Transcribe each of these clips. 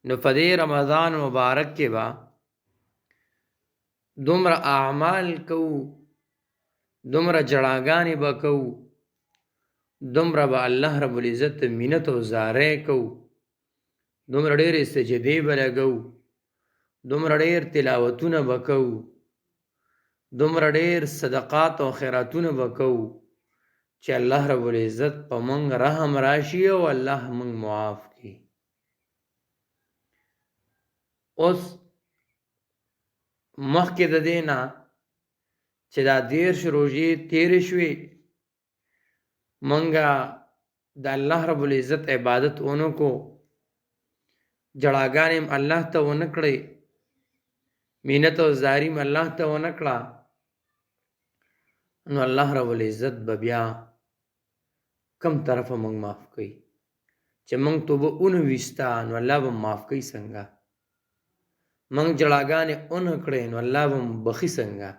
نو په دې رمضان مبارک کې به دومره اعمال کوو، دومره جړاګانې به کوو، دومره به الله رب العزت ته منت او زارۍ کوو، دومره ډېرې سجدې به لګوو، دومره ډېر تلاوتونه به کوو، دومره ډېر صدقات او خیراتونه به کوو چې الله رب العزت په موږ رحم راشي او الله موږ معاف کړي. اوس مخکې د دې نه چې دا 13 روژې تېرې شوې، موږ د الله رب العزت عبادت ونه کو، جړاګانې م الله ته ونه کړې، منت او زاري م الله ته ونه کړه، نو الله رب العزت به بیا کم طرفه موږ معاف کوي چې موږ توبه ونه ویستا، نو الله به معاف کوي څنګه؟ موږ جړاګانې ونه کړې، نو الله به بخي څنګه؟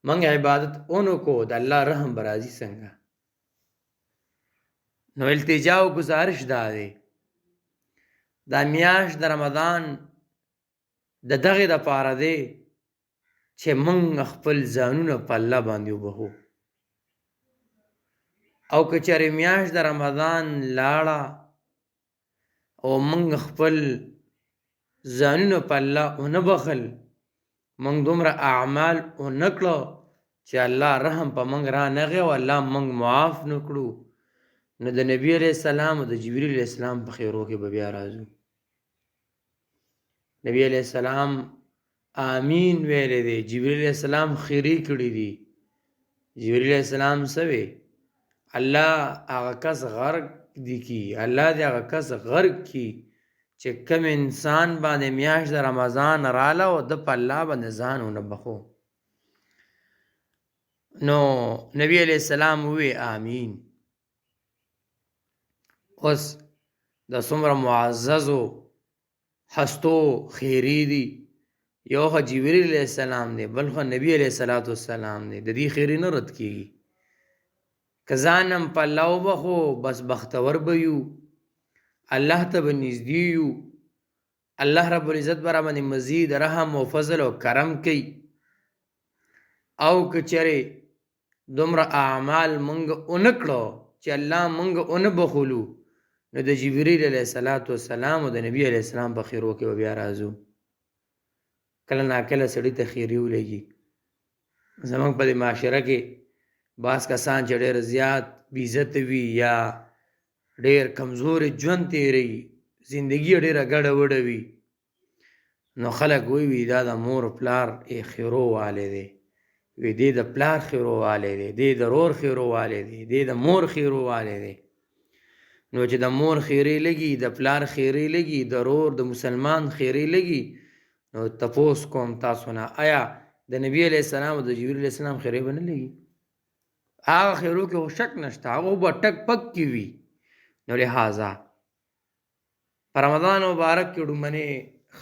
موږ عبادت ونه کو، د الله رحم به راځي څنګه؟ نو التجا او گزارش دا دی، دا میاشت د رمضان د دغې دپاره دی چې موږ خپل ځانونه په الله باندې وبخو، او که چېرې میاشت د رمضان لاړه او موږ خپل ځانونه په الله ونه بخل، موږ دومره اعمال ونه کړه چې الله رحم په موږ را نغی او الله موږ معاف نه کړو، نو د نبي علیه السلام او د جبریل علیه السلام په خیرو کې به بیا راځو. نبی علیه السلام آمین ویلی دی، جبریل علیه السلام خیری کړي دي. جبریل علیه السلام څه وی؟ الله هغه کس غرق دی کی، الله دې هغه کس غرق کی چې کم انسان باندې میاشت د رمضان راله او د په الله باندې ځان ونه بخو. نو نبی علیه السلام وی آمین. اوس د څومره معززو هستو خیری دي، یو خو جبریل علیه السلام دی، بل خو نبی علیه السلام دی، د دې خیری نه رد کیږي. که ځانم په الله وبخو بس بختور به یو، الله ته به نږدې یو، الله رب العزت به راباندې مزید رحم او فضل او کرم کوي. او که چېرې دومره اعمال موږ ونه کړو چې الله موږ ونه بخولو، نو د جبریل علیه السلام او د نبی علیه السلام په خیرو کې به بیا راځو. کله ناکله سړي ته خیري ولګي. زموږ په دې معاشره کې بعض کسان چې ډېر زیات بېعزته وي یا ډېر کمزورې ژوند تېروي، زندګي یې ډېره ګډه وډه وي، نو خلک وایي دا د مور پلار خیرو والی دی، وی دی د پلار خیرو والی دی، دی د رور خیرو والی دی، دی د مور خیرو والی دی. نو چې د مور خیرې لګي، د پلار خیرې لګي، د رور د مسلمان خیرې لګي، نو تپوس کوم تاسو نه آیا د نبی علیه السلام او د جبریل علیه السلام خیرې به نه لګي؟ هغه خیرو کې خو شک نشته، هغه به ټک پک کې وي. نو لہذا په رمضان مبارک کې ډومنې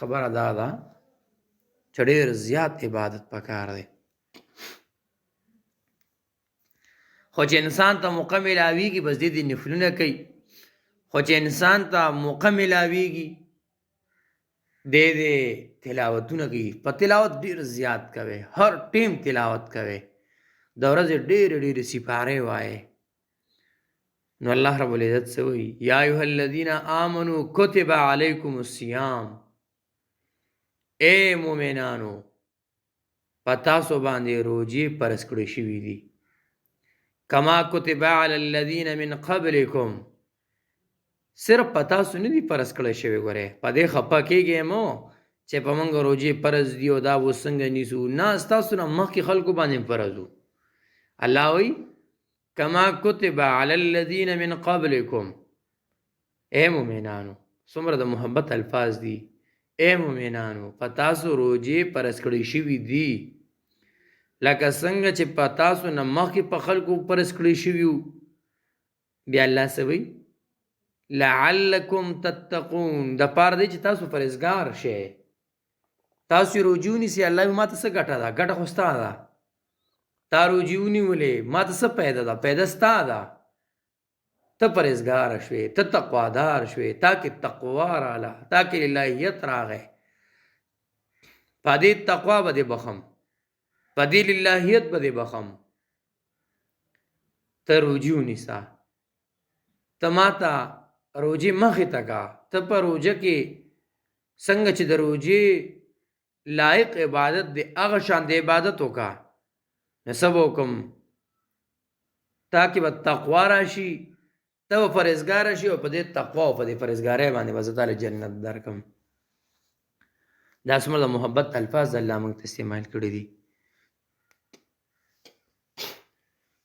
خبره دا ده چې ډېر زیات عبادت پکار دی. خو چې انسان ته موقع ملاویږي بس دې نفلونه کوي، خو چې انسان ته موقع ملاویږي دې تلاوتونه کوي. په تلاوت ډېر زیات کوي، هر ټیم تلاوت کوي، د ورځې ډېرې ډېرې سپارې وایي. نو الله رب العزت څه وایي؟ یا ایها الذین آمنوا کتب علیکم الصیام، اے مومنانو په تاسو باندې روژې فرض کړې شوي دي، کما کتب علی الذین من قبلکم، صرف په تاسو نه دي فرض کړی شوی. ګورې په دې خفه کېږئ مو چې په موږ روژې فرض دي او دا اوس څنګه نیسو، نه ستاسو نه مخکې خلکو باندې فرض وو. الله وایي کما کتب علی الذین من قبلکم، اے مومنانو، څومره د محبت الفاظ دي، اے مومنانو په تاسو روژې فرض کړی شوي دي لکه څنګه چې په تاسو نه مخکې په خلکو فرض کړی شوي وو. بیا الله څه وایي؟ لعلکم تتقون، د پاره دی چې تاسو پرهیزګار شئ. تاسو روژې ونیسئ، الله وایي ما ته څه ګټه ده؟ ګټه خو ستا ده. تا روژې ونیولې، ما ته څه پیدا ده؟ پیدا ستا ده. ته پرهیزګاره شوې، ته تقوادار شوې، تا کې تقوا راله، تا کې للهیت راغی. په دې تقوا به دې بخم، په دې للهیت به دې بخم. ته روجي ونیسه، ته ماته روجې مخې ته کا. ته په روجه کې څنګه چې د روجې لایق عبادت دی هغه شان د عبادت وکا. نسب وکم تاکي به تقوا راشي، ته به پرهیزګار شي او په دې تقوا او په دې پرهیزګارۍ باندې به زه تعالی جنت درکم. دا څومره د محبت الفاظ الله موږ ته استعمال کړي دي.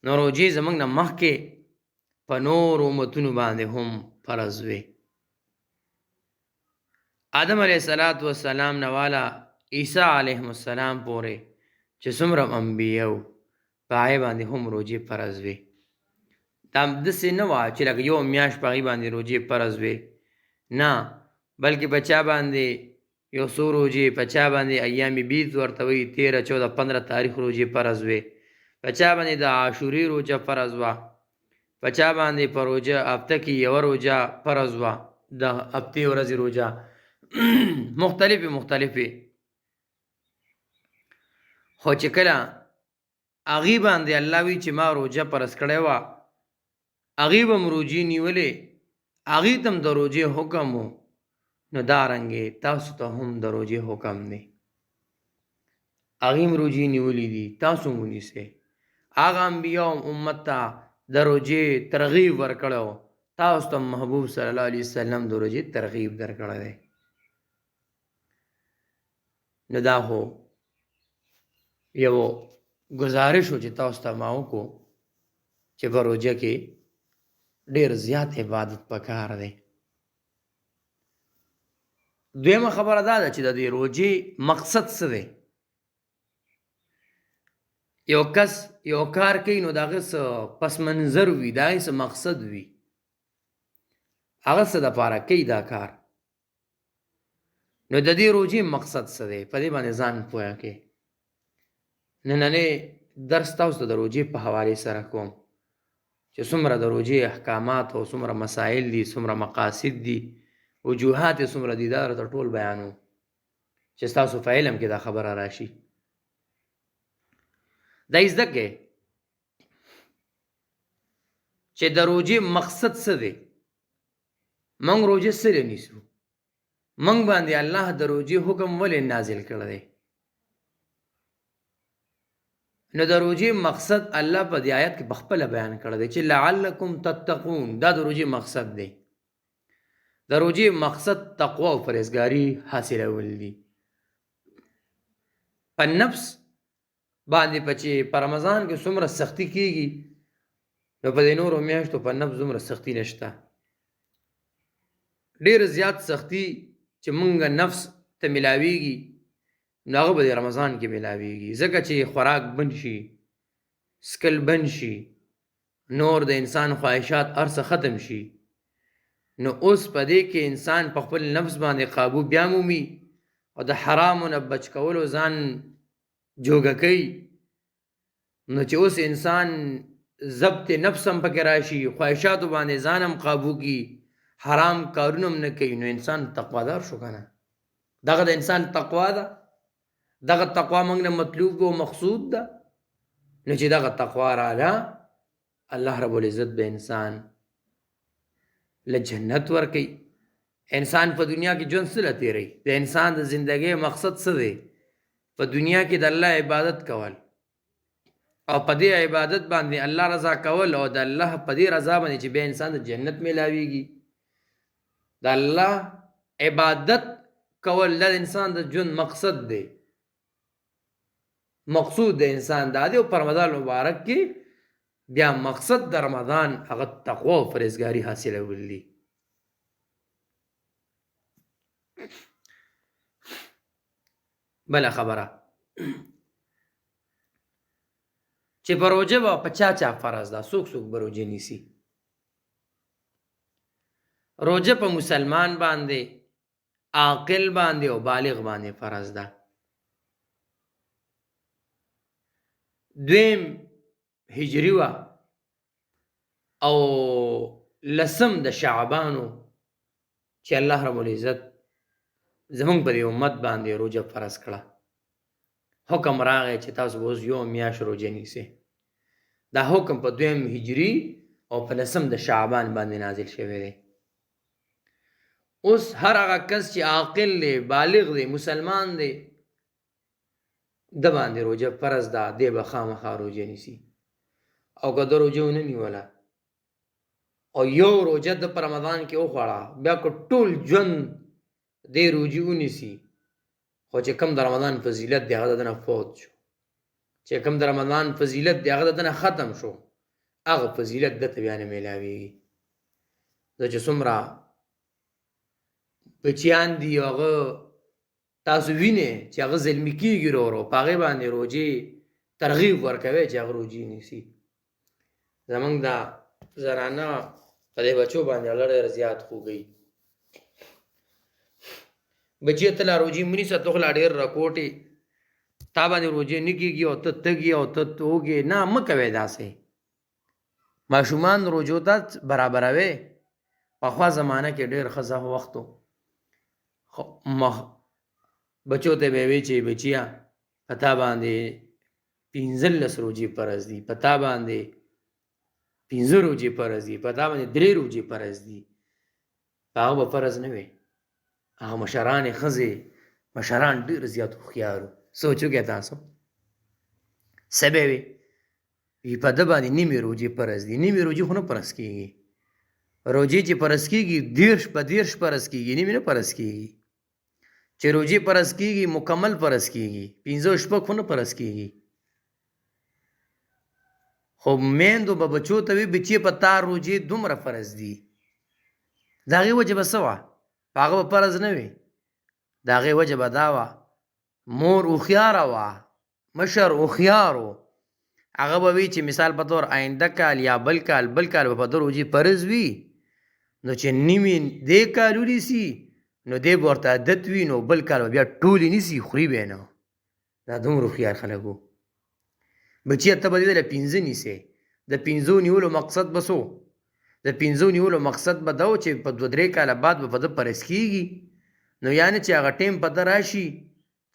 نو روجې زموږ نه مخکې په نور امتونو باندې هم فرض وي. آدم علیه السلام نه والا عیسی علیه السلام پورې چې څومره انبیا وو په هغې باندې هم روجې فرض وي. دا داسې نه وه چې لکه یو میاشت په هغې باندې روجې فرض وي، نه، بلکې په چا باندې یو څو روجې، په چا باندې ایام بیض ورته وایي 13 14 15 تاریخ روجې فرض وي، په چا باندې د عاشورې روجه فرض وه، په چا باندې په روجه هفته کې یوه روجه فرض وه، د هفتې ورځې روجه مختلفې. خو چې کله هغې باندې الله وی چې ما روجه فرض کړې وه، هغې به م روجې نیولې، هغې ته هم د روجې حکم و. نو دارنګې تاسو ته هم د روجې حکم دی، هغې هم روجې نیولې دي، تاسو هم ونیسئ. هغه انبیاء امت ته د روجې ترغیب ورکړی و، تاسو ته محبوب صلی الله علیه وسلم د روجې ترغیب درکړی دی. نو دا خو یو گزارش و چې تاسو ته ما وکړو چې په روجه کې ډېر زیات عبادت پکار دی. دویمه خبره دا ده چې د دې روجې مقصد څه دی. یو کس یو کار کوي نو د هغه څه پس منظر وي، د هغې څه مقصد وي، هغه څه دپاره کوي دا کار. نو د دې روجې مقصد څه دی، په دې باندې ځان پوه کړئ. نننی درس تاسو ته د روجې په حوالې سره کوم چې څومره د روجې احکامات او څومره مسائل دي، څومره مقاصد دي، وجوهات یې څومره دي، دا درته ټول بیانو چې ستاسو په علم کې دا خبره راشي. دا یې زده کړئ چې د روجې مقصد څه دی. موږ روجې څه نیسو، موږ باندې الله د روجې حکم ولې نازل کړی دی. نو د روجې مقصد الله په دې آیت کې پخپله بیان کړی دی چې لعلکم تتقون. دا د روجې مقصد دی. د روجې مقصد تقوا او پرهیزګاري حاصلول دي. په نفس باندې چې په رمضان کې څومره سختی کېږي، نو په دې نورو میاشتو په نفس دومره سختی نشته. ډېر زیات سختی چې مونږ نفس ته ملاویږي نو هغه به د رمضان کې ملاویږي، ځکه چې خوراک بند شي، سکل بند شي، نور د انسان خواهشات هر څه ختم شي. نو اوس په دې کې انسان په خپل نفس باندې قابو بیا مومي او د حرامو نه بچ کولو ځان جوګه کوي. نو چې اوس انسان ضبط نفس هم پکې راشي، خواهشاتو باندې ځان هم قابو کی، حرام کارونه هم نه کوي، نو انسان تقوادار شو که نه. دغه د انسان تقوا ده، دغه تقوا موږ نه مطلوب او مقصود ده. نو چې دغه تقوا راله، الله رب العزت به انسان له جنت ورکوي. انسان په دنیا کې ژوند څه له تېروي، د انسان د زندګۍ مقصد څه دی؟ په دنیا کې د الله عبادت کول او په دې عبادت باندې الله رضا کول او د الله په دې رضا باندې چې بیا انسان د جنت میلاویږي. د الله عبادت کول د انسان د ژوند مقصد دی، مقصود د انسان دا دی. او په رمضان مبارک کې بیا مقصد د رمضان هغه تقوا او پرهیزګاري حاصلول دي. بله خبره چې په روژه به په چا چا فرض ده، څوک څوک به روژه نیسي. روژه په مسلمان باندې، عاقل باندې او بالغ باندې فرض ده. دویم هجری وه او لسم د شعبانو چې الله رب العزت زمونږ په دې امت باندې روژه فرض کړه، حکم راغی چې تاسو اوس یو میاشت روژه نیسئ. دا حکم په 2 هجري او په 10 د شعبان باندې نازل شوی دی. اوس هر هغه کس چې عاقل دی، بالغ دی، مسلمان دی، د باندې روژه فرض ده، دی به خامخا روژه نیسي. او که د روژه ونه نیوله او یو روژه د په رمضان کې وخوړه، بیا که ټول ژوند دی روژې ونیسي، خو چې کم د رمضان فضیلت دی هغه د نه فوت شو، چې کم د رمضان فضیلت دی هغه د نه ختم شو، هغه فضیلت دته بیا نه میلاویږي. دا چې څومره بچیان دي هغه تاسو وینئ چې هغه زلمي کېږي ورو په هغې باندې روژې ترغیب ورکوئ چې هغه روژې نیسي. زمونږ دا زنانه په دې بچو باندې الله ډېر زیات خوږوي. بچی ته لا روژې مه نیسه، ته خو لا ډېر راکوټې، تا باندې روژې نه کېږي او ته تږي او ته توږې. نه، مه کوئ داسې. ماشومان روژو ته برابروئ. پخوا زمانه کې ډېر ښه وخت و، بچو ته به یې وی چې بچیا په تا باندې 15 روژې فرض دي، په تا باندې 15 روژې فرض دي، په تا باندې 3 روژې فرض دي. په هغه به فرض نه وي. هغه مشرانې ښځې مشران ډېر زیات هوښیار وو. سوچ وکړئ تاسو، څه به وي؟ په ده باندې نیمې روژې فرض دي. نیمې روژې خو نه فرض کېږي. روژې چې فرض کېږي 30 په 30 فرض کېږي، نیمې نه فرض کېږي. چې روژې فرض کېږي مکمل فرض کېږي، 15 شپږ خو نه فرض کېږي. خو میندو به بچو ته وي بچې په تا روژې دومره فرض دي. د هغې وجه به څه وه؟ په هغه به فرض نه وي. د هغې وجه به دا وه مور هوښیاره وه، مشر هوښیار و. هغه به وي چې مثال په طور آینده کال یا بل کال به په ده روژې فرض وي، نو چې نیمې دې کال ونیسي نو دې به ورته عادت وي، نو بل کال به بیا ټولې نیسي، خوري به یې نه. دا دومره هوښیار خلک وو. بچیه ته به دې له 15 نیسې. د 15 نیولو مقصد به څه؟ د 15 نیولو مقصد به دا و چې په 2-3 کاله بعد به په ده فرض کېږي. نو یعنې چې هغه ټیم په ده راشي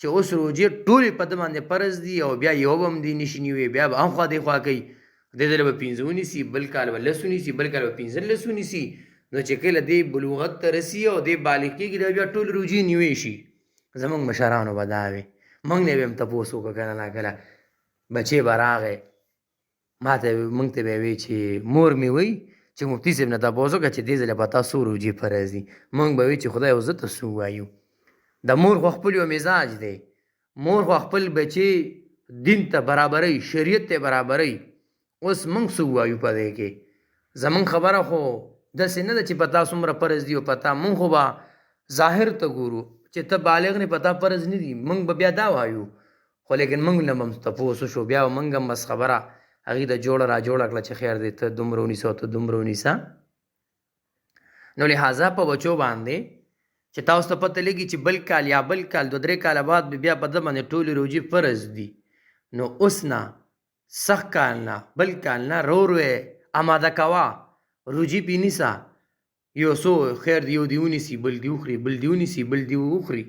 چې اوس روژې ټولې په ده باندې فرض دي او بیا یو به هم دې نشي نیوی، بیا به هم خوا دې خوا کوي. دې ځله به 15 ونیسي، بل کال به 10 ونیسي، بل کال به 15 ونیسي. نو چې کله دې بلوغت ته رسي او دې بالغ کېږي بیا ټول روژې نیوی شي. زمونږ مشرانو به دا وي. موږ نه به هم تپوس وکړه کله ناکله. بچې به راغی موږ ته به یې وی چې مور مې وی چې مفتي صاحب نه تپوس وکړه چې دې ځله په تا څو روژې فرض دي. موږ به وی چې خدای او زه ته څه ووایو. د مور خو خپل یو مزاج دی. مور خو خپل بچې دین ته برابروي، شریعت ته برابروي. اوس موږ څه ووایو په دې کې؟ زمونږ خبره خو داسې نه ده چې په تا څومره فرض دي او په تا. موږ خو به ظاهر ته ګورو چې ته بالغ نه، په تا فرض نه دي. موږ به بیا دا وایو، خو لیکن موږ نه به هم تپوس وشو. بیا به موږ هم بس خبره هغې ته جوړه را جوړه کړه چې خیر دی ته دومره ونیسه او ته دومره ونیسه. نو لحاظه په بچو باندې چې تاسو ته پته لګي چې بل کال یا بل کال 2-3 کاله بعد بیا په ده باندې ټولې روژې فرض دي، نو اوس نه سخت کال نه بل کال نه رو اماده کوه، روژې پې نیسه. یو څو خیر دی یو دې ونیسي، بل دې وخوري، بل دې ونیسي، بل دې وخوري.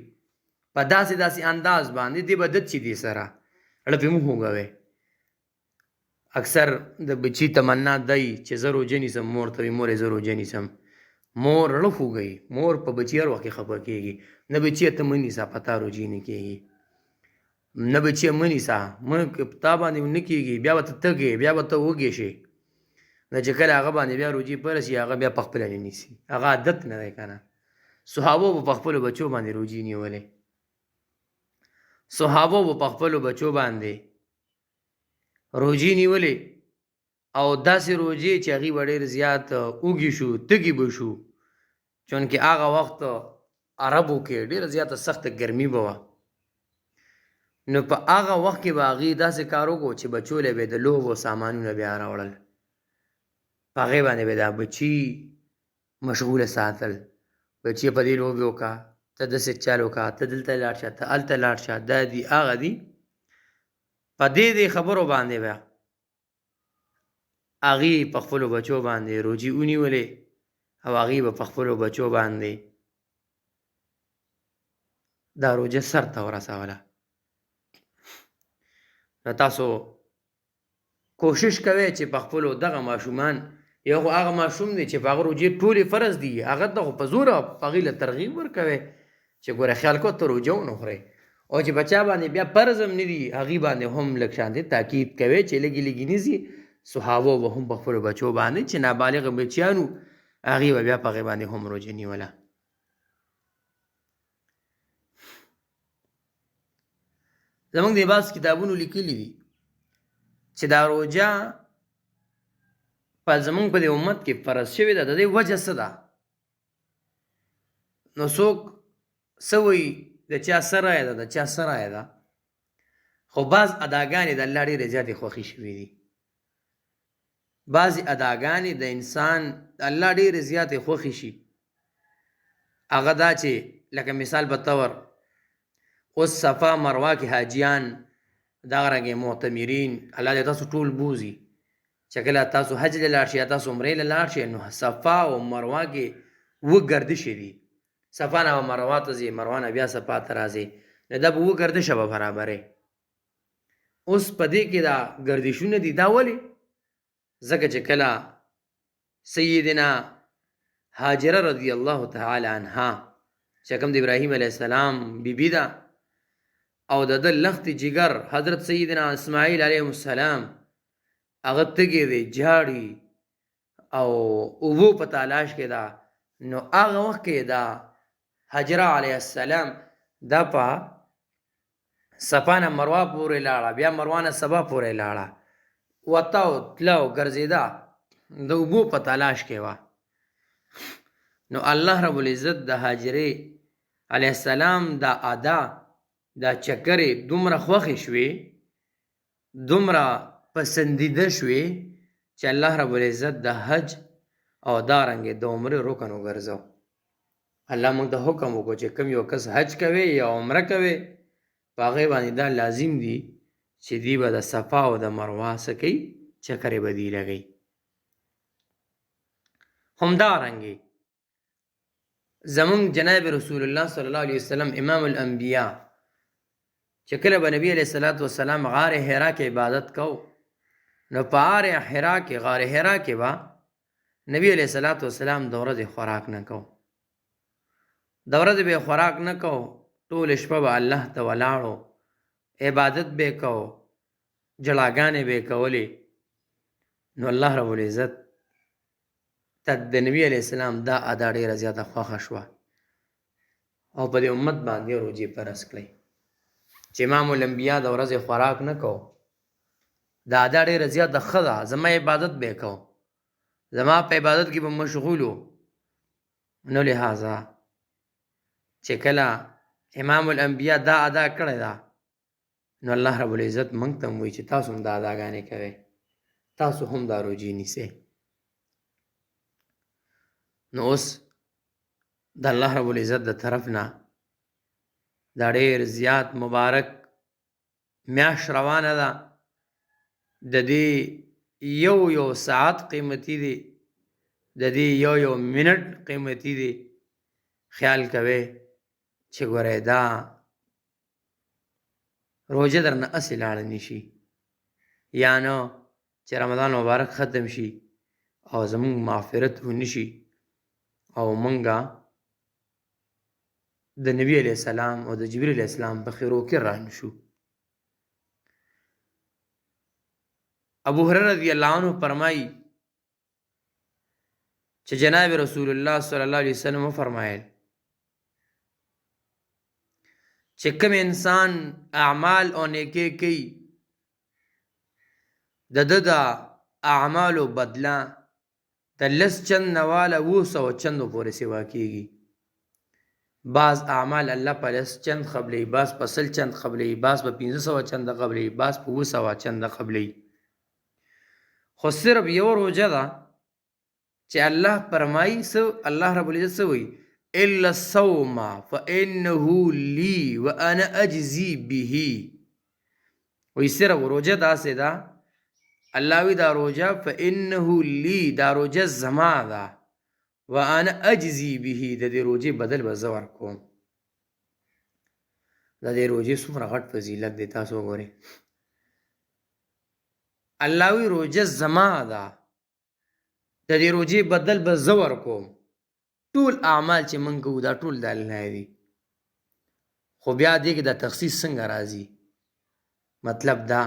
په داسې انداز باندې دې به عادت شي دې سره. اړه پې مه خوږوئ. اکثر د بچي تمنا دی چې زه روژه نیسم، مور ته وي مورې زه روژه نیسم. مور اړه خوږوي. مور په بچي هر وخت کې خفه کېږي. نه بچیه ته مه نیسه په تا روژې نه کېږي، نه بچیه مه نیسه، په تا باندې نه کېږي. بیا به ته تږې، بیا به ته وږې شې. نو چې کله هغه باندې بیا روژې فرض شي هغه بیا په خپله نه نیسي. هغه عادت نه دی که نه. صحابو به په خپلو بچو باندې روژې نیولې. صحابو به په خپلو بچو باندې روژې نیولې او داسې روژې چې هغې به ډېر زیات اوږې شو، تږي به شو. چونکې هغه وخت عربو کې ډېره زیاته سخته ګرمي به وه. نو په هغه وخت کې به هغې داسې کار وکړو چې بچو له به د لوبو سامانونه بیا راوړل، په هغې باندې به دا بچي مشغوله ساتل. بچي په دې لوبې وکړه، ته داسې چل وکړه، ته دلته لاړ شه، ته هلته لاړ شه، دا دي هغه دي. په دې خبرو باندې به هغې په خپلو بچو باندې روژې ونیولې او هغوی به په خپلو بچو باندې دا روژه سر ته ورسوله. نو تاسو کوشش کوئ چې په خپلو دغه ماشومان، یو خو هغه ماشوم دی چې په هغه روژې ټولې فرض دي، هغه ته خو په زوره هغوی له ترغیب ورکوئ چې ګوره خیال کوه ته روژه ونه خورئ، او چې بچا باندې بیا فرض هم نه دي هغوی باندې هم لږ شانتې تاکید کوئ چې لږې لږې نیسي. صحابو به هم په خپلو بچو باندې چې نابالغه بچیان وو هغوی به بیا په هغې باندې هم روژه نیوله. زمونږ د بعض کتابونو لیکلي دي چې دا روژه په زمونږ په دې امت کې فرض شوې ده، د دې وجه څه ده؟ نو څوک څه وایي د چا څه رایه ده، د چا څه رایه ده، خو بعض اداګانې د الله ډېرې زیاتې خوښې شوې دي. بعضې اداګانې د انسان الله ډېرې زیاتې خوښې شي. هغه دا چې لکه مثال په طور اوس صفا مروه کې حاجیان، دغه رنګې معتمرین، الله دې تاسو ټول بوځي چې کله تاسو حج له لاړ شئ یا تاسو عمرې له لاړ شئ، نو صفا او مروه کې اووه ګردشې دي. صفا نه به مروه ته ځي، مروه نه بیا صفا ته راځي، نو دا به اووه ګردشه به برابرې. اوس په دې کې دا ګردشونه دي، دا ولې؟ ځکه چې کله سیدنا هاجره رضی الله تعالی عنها چې کوم د ابراهیم علیه السلام بیبي ده، او د ده لختې جګر حضرت سیدنا اسماعیل علیه السلام هغه تږی دی، جاړي او اوبو په تالاش کې ده، نو هغه وخت کې دا هاجره علیه السلام دا په صفا نه مروه پورې لاړه، بیا مروه نه صفا پورې لاړه، وته او تله او ګرځېده، د اوبو په تلاش کې وه. نو الله رب العزت د هاجرې علیه السلام دا ادا دا چکرې دومره خوښې شوې، دومره پسندیده شوې چې الله رب العزت د حج او دارنګې د عمرې رکن وګرځو. الله موږ ته حکم وکړو چې کوم یو کس حج کوي یا عمره کوي په هغې باندې دا لازم دي چې دوی به د صفا او د مروه څه کوي، چکرې به دوی لګوي. همدارنګې زمونږ جناب رسول الله صلی الله علیه وسلم امام الانبیاء چې کله به نبی علیه الصلاة والسلام غار حرا کې عبادت کو، نو په غار حرا کې به نبی علیه الصلاة والسلام د ورځې خوراک نه کو، د ورځې به خوراک نه کو، ټوله شپه به الله ته ولاړو، عبادت به کو، جړاګانې به کولې. نو الله رب العزت ته د نبی علیه السلام دا ادا ډېره زیاته خوښه شوه او په دې امت باندې روژې فرض کړئ چې امام الانبیا د ورځې خوراک نه کو. دا ادا ډېره زیاته ښه ده، زما عبادت به کو، زما په عبادت کې به مشغول و. نو لہذا چې کله امام الانبیا دا ادا کړې ده، نو الله رب العزت موږ ته هم وایي چې تاسو هم دا اداګانې کوئ، تاسو هم دا روژې نیسئ. نو اوس د الله رب العزت د طرف نه دا ډېر زیات مبارک میاشت روانه ده، د دې یو ساعت قیمتي دی، د دې یو منټ قیمتي دی. خیال کوئ چې ګورئ دا روژه درنه هسې لاړه نه شي، یا نه چې رمضان مبارک ختم شي او زمونږ مغفرت ونه شي او مونږه د نبی علیه السلام او د جبریل علیه السلام په خیرو کې را نشو. ابو هریره رضی الله عنه فرمایي چې جناب رسول الله صلی الله علیه وسلم فرمایل چې کوم انسان اعمال او نیکي کوي، د ده د اعمالو بدله د لس چند نه واله 200 چندو پورې سوا کېږي. بعض اعمال الله په 10 چند قبلوي، بعض په 100 چند قبلوي، بعض په 500 چند قبلوي، بعض په 200 چند قبلوي. خو صرف یو روژه ده چې الله فرمایي الله رب العزت څه وایي؟ الا الصوم فانه لي وانا اجزي به. وایي صرف روژه داسې ده، الله وی دا روژه فانه لي، دا روژه زما ده وانا اجزي به، د دې روجې بدل به زه ورکوم. د دې روجې څومره غټ فضیلت دی تاسو وګورئ. الله وی روجه زما ده، د دې روجې بدل به زه ورکوم. ټول اعمال چې موږ کوو دا ټول د الله دي. خو بیا دې کې د تخصیص څنګه راځي؟ مطلب دا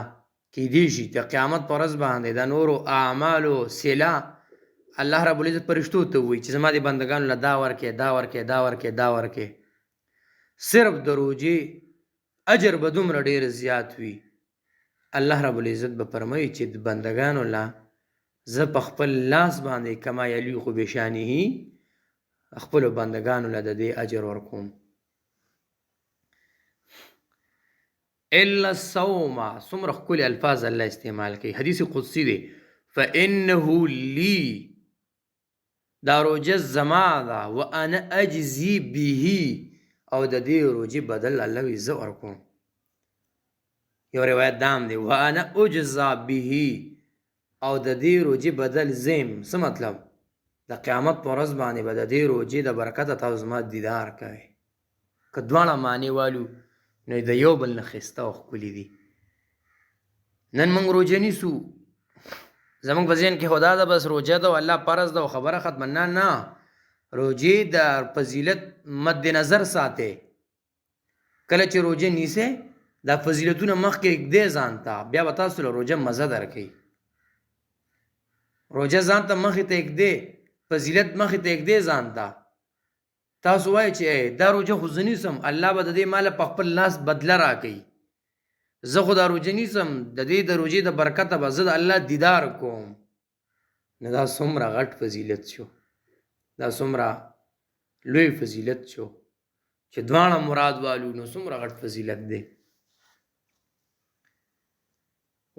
کیدی شي د قیامت پر ورځ باندې د نورو اعمالو صله الله رب العزت فرشتو ته وایي چې زما دې بندګانو له دا ورکې دا ورکې دا ورکې دا ورکې. صرف د روجې اجر به دومره ډېر زیات وي. الله رب العزت به فرمایي چې د بندګانو له زه په خپل لاس باندې کما یلیق بشانه خپلو بندګانو له د دې اجر ورکوم. الا الصوم، څومره ښکلي الفاظ الله استعمال کوي. حدیث قدسي دی فانه لی، دا روجه زما ده، وانا اجزي به، او د دې روجې بدل الله وی زه ورکوم. یو روایت دام دی وانا اجزا به، او د دې روجې بدل زم. څه مطلب؟ د قیامت په ورځ باندې به د دې روجې د برکته تاسو زما دیدار کوئ. که دواړه معنی والو نو د یو بل نه ښایسته او ښکلي دي. نن موږ روجه نیسو، زموږ په ذهن کې خو دا ده بس روجه ده او الله فرض ده او خبره ختمه. نه، روجې د فضیلت مد نظر ساتئ. کله چې روجه نیسئ دا فضیلتونه مخکې ږدئ ځان ته، بیا به تاسو له روجه مزه درکوي. روجه ځان ته مخې ته ږدئ، فضیلت مخې ته ږدئ ځان ته. تاسو وایئ چې دا روجه خو زه نیسم، الله به د دې ماله په خپل لاس بدله راکوي. زه خو دا روجه نیسم، د دې د روجې د برکته به زه د الله دیدار کوم. نو دا څومره غټ فضیلت شو، دا څومره لوی فضیلت شو چې دواړه مراد والو. نو څومره غټ فضیلت دی.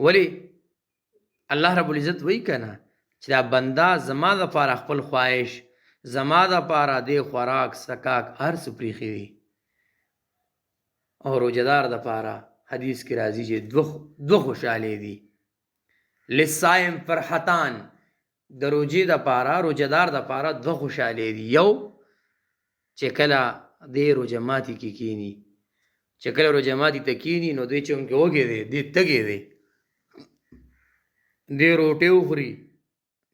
ولی الله رب العزت وایي که نه چې دا بنده زما دپاره خپل خواهش، زما دپاره دې خوراک سکاک هر څه پرېښي دي. او روجهدار دپاره حدیث کې راځي چې دوه خوشحالۍ دي. للصائم فرحتان، د روجې دپاره روجهدار دپاره دوه خوشحالۍ دي. یو چې کله دې روجه ماتي کې کینی، چې کله روجه ماتي ته کینی نو دوی چونکې وږی دی، دې تږی دی، دې روټۍ وخوري،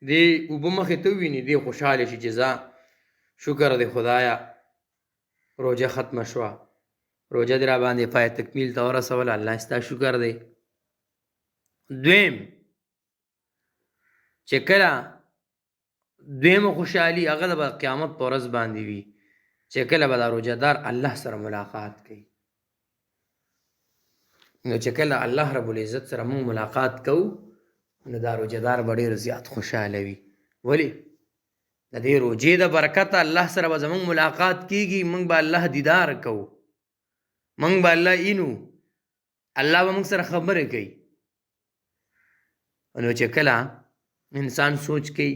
دې اوبه مخې ته وویني، دې خوشحاله شي چې ځه شکر دی خدایه روجه ختمه شوه، روجه دې را باندې پای تکمیل ته ورسوله، الله ستا شکر دی. دویم چې کله دویمه خوشحالي هغه د قیامت په ورځ باندې وي چې کله به دا روجهدار الله سره ملاقات کوي. نو چې کله الله رب العزت سره موږ ملاقات کوو نو دا روجهدار به ډېر زیات خوشحاله وي. ولې؟ د دې روجې د برکته الله سره به زموږ ملاقات کیږي، موږ به الله دیدار کوو، موږ به الله اینو، الله به موږ سره خبرې کوي. نو چې کله انسان سوچ کوي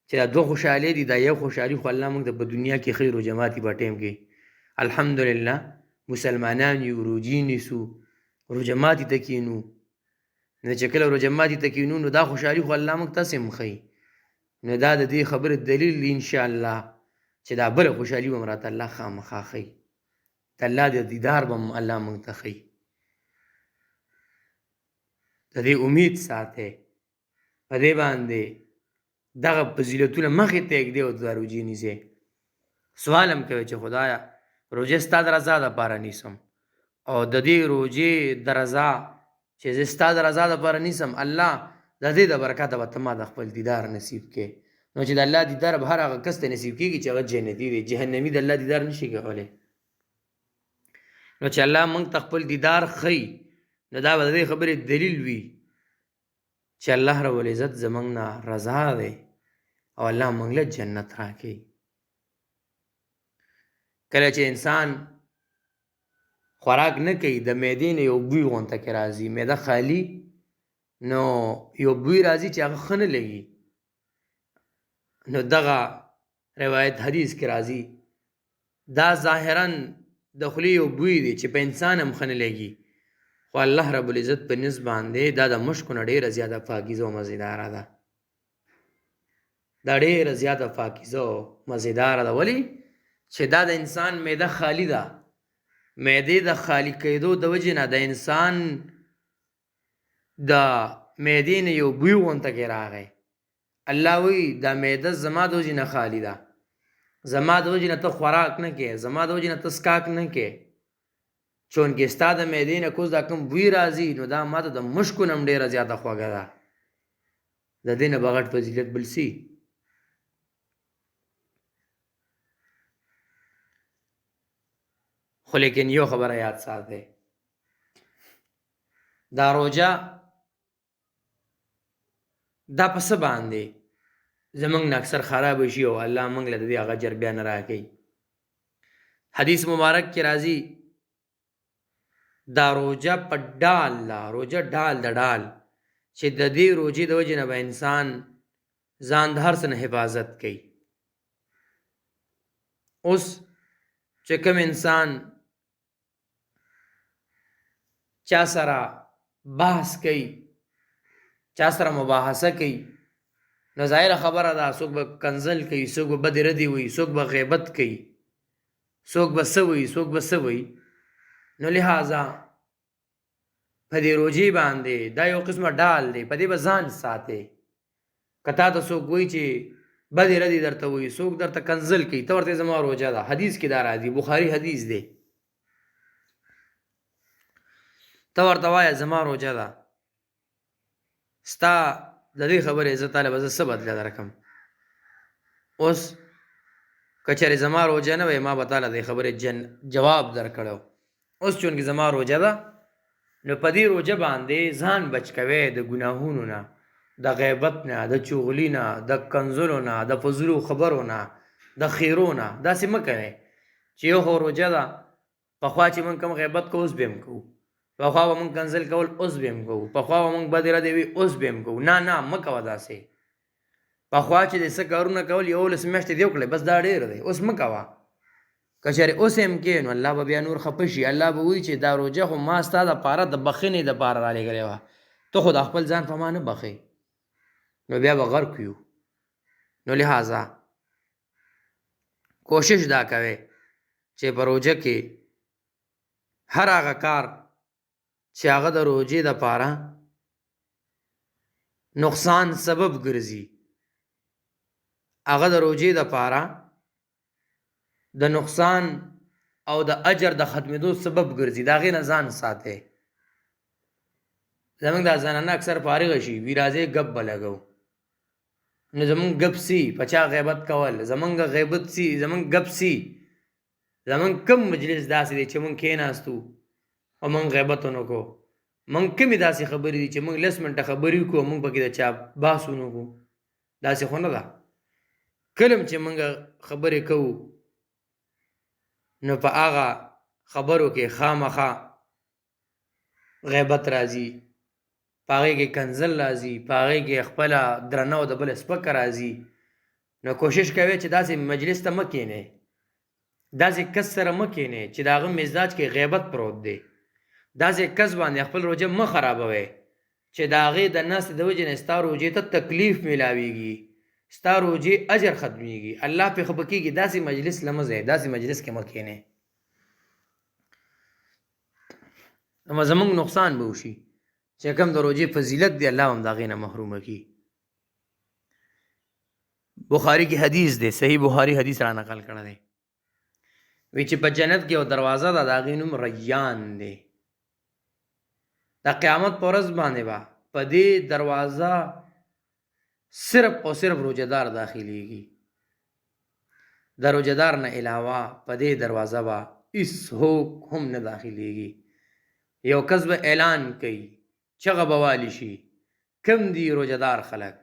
چې دا دوه خوشحالۍ دي، دا یو خوشحالي خو الله موږ ته په دنیا کې خیر و جماعتي په ټیم کې الحمدلله مسلمانان یو، روجې نیسو، روجه ماتي ته کینو. نو چې کله روجه ماتي ته کینو نو دا خوشحالي خو الله موږ تاسې هم ښیي. نو دا د دې خبرې دلیل انشاءالله چې دا بله خوشحالي به م راته الله خامخا ښیي، د الله د دیدار به م الله موږ ته ښیي. د دې امید ساتئ، په دې باندې دغه فضیلتونه مخې ته ږدئ او دا روجې نیسئ. سوال هم کوئ چې خدایه روجه ستا د رضا دپاره نیسم، او د دې روجې د رضا چې زه ستا د رضا دپاره نیسم، الله د دې د برکته به ته ما د خپل دیدار نصیب کړې. نو چې د الله دیدار به هر هغه کس ته نصیب کېږي چې هغه جنتي دی، جهنمي د الله دیدار نشي کولی. نو چې الله موږ ته خپل دیدار ښیي نو دا به د دې خبرې دلیل وي چې الله رب العزت زموږ نه رضا دی او الله موږ له جنت راکوي. کله چې انسان خوراک نه کوي د معدې نه یو بوی غونته کې راځي، معده خالي نو یو بوی راځي چې هغه ښه نه لګي. نو دغه روایت حدیث کې راځي دا ظاهرا د خولې یو بوی دی چې په انسان هم ښه نه لګي، خو الله رب العزت په نسبت باندې دا د مشکو نه ډېره زیاته پاکیزه او مزیداره ده. دا ډېره زیاته پاکیزه او مزیداره ده. ولې چې دا د انسان معده خالی ده، معدې د خالی کېدو د وجې نه د انسان د معدې نه یو بوی غونته کې راغی. الله وی دا معده زما د وجې نه خالی ده، زما د وجې نه ته خوراک نه کې، زما د وجې نه ته څښاک نه کې، چونکې ستا د معدې نه کوز دا کوم بوی راځي نو دا ماته د مشکو نه هم ډېره زیاته خوږه ده. د دې نه بغټ فضیلت بل سي. خو لیکن یو خبره یاد ساتئ، دا روژه دا په څه باندې زمونږ نه اکثر خراب شي او الله موږ له د دې هغه اجر بیا نه راکوي. حدیث مبارک کې راځي دا روژه په ډال ده، روژه ډال د ډال چې د دې روژې د وجې نه به انسان ځان د هر څه نه حفاظت کوي. اوس چې کوم انسان چا سره بحث کوي، چا سره مباحثه کوي، نو ظاهره خبره ده څوک به کنزل کوي، څوک به بدې ردې وي، څوک به غیبت کوي، څوک به څه وي، څوک به څه وي. نو لہذا په دې روژې باندې دا یو قسمه ډال دی، په دې به ځان ساتې. که تا ته څوک وایي چې بدې ردې درته وایي، څوک درته کنزل کوي، ته ورته زما روژه ده. حدیث کې دا راځي، بخاري حدیث دی. ته ورته وایه زما روژه ده، ستا د دې خبرې زه تاله به زه څه بدله درکړم. اوس که چېرې زما روژه نه وی ما به تاله د خبرې جواب درکړی. اوس چونکې زما روژه ده نو په دې روژه باندې ځان بچ کوی د ګناهونو نه، د غیبت نه، د چغلي نه، د کنزلو نه، د فضولو خبرو نه، د خیرو نه. داسې مه کوئ چې یو خو روژه ده پخوا چې موږ کوم غیبت کو اوس به هم کوو، پخوا به موږ کنزل کول اوس به هم کوو، پخوا به موږ بدې ردې وي اوس به هم کوو. نه نه مه کوه داسې. پخوا چې د څه کارونه کول 11 میاشتې دې وکړې بس دا ډېر دی، اوس مه کوه. که چېرې اوس هم کې نو الله به بیا نور خفه شي. الله به وایي چې دا روژه خو ما ستا دپاره د بخښنې دپاره رالېږلې وه، ته خو د خپل ځان په ما نه بخې، نو بیا به غرق یو. نو لہذا کوشش دا کوئ چې په روژه کې هر هغه کار چې هغه د روژې دپاره نقصان سبب ګرځي، هغه د روژې دپاره د نقصان او د اجر د ختمېدو سبب ګرځي، د هغې نه ځان ساتئ. زمونږ دا زنانه اکثر فارغه شي وي راځئ ګپ به لګو، نو زمونږ ګپ سي په چا غیبت کول، زمونږ غیبت سي زمونږ ګپ سي. زمونږ کم مجلس داسې دی چې مونږ کېناستو او مونږ غیبت ونه کو، مونږ کمې داسې خبرې دي چې مونږ 10 منټه خبرې وکړو او مونږ پکې د چا بحث ونه کړو. داسې خو نه ده. کله چې مونږ خبرې کوو نو په هغه خبرو کې خامخا غیبت راځي، په هغې کې کنزل راځي، په هغې کې خپله درنه او د بل سپکه راځي. نو کوشش کوئ چې داسې مجلس ته مه کښېنئ، داسې کس سره مه کښېنئ چې د هغه مزاج کې غیبت پروت دی. داسې کس باندې خپل روژه مه خرابوئ چې د هغې د ناستې د وجې نه ستا روژې ته تکلیف میلاویږي، ستا روژې اجر ختمیږي، الله پې خفه کېږي. داسې مجلس له مه ځئ، داسې مجلس کې مه کښېنئ، نو زمونږ نقصان به وشي چې کوم د روژې فضیلت دی الله هم د هغې نه محرومه کړي. بخاري کې حدیث دی، صحیح بخاري حدیث را نقل کړی دی، وی چې په جنت کې یو دروازه ده د هغې نوم ریان دی. د قیامت په ورځ باندې به په دې دروازه صرف او صرف روژهدار داخلیږي، د روژهدار نه علاوه په دې دروازه به هیڅوک هم نه داخلیږي. یو کس به اعلان کوي، چغه به والی شي، کم دي روژهدار خلک،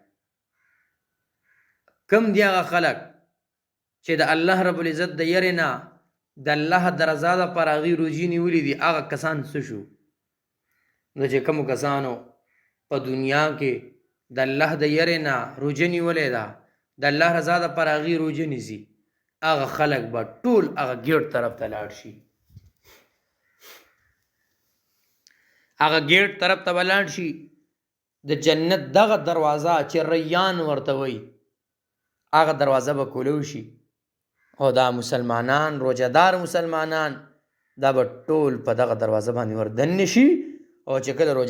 کم دی هغه خلک چې د الله رب العزت د یرې نه د الله د رضا دپاره هغوی روژې نیولي دي، هغه کسان څه شو؟ نو چې کومو کسانو په دنیا کې د الله د یرې نه روژه نیولې ده، د الله رضا دپاره هغوی روژه نیسي، هغه خلک به ټول هغه ګیټ طرف ته لاړ شي، هغه ګیټ طرف ته به لاړ شي. د جنت دغه دروازه چې ریان ورته وایي، هغه دروازه به کولو شي او دا مسلمانان روجهدار مسلمانان دا به ټول په دغه دروازه باندې وردننه شي او چې کله روژه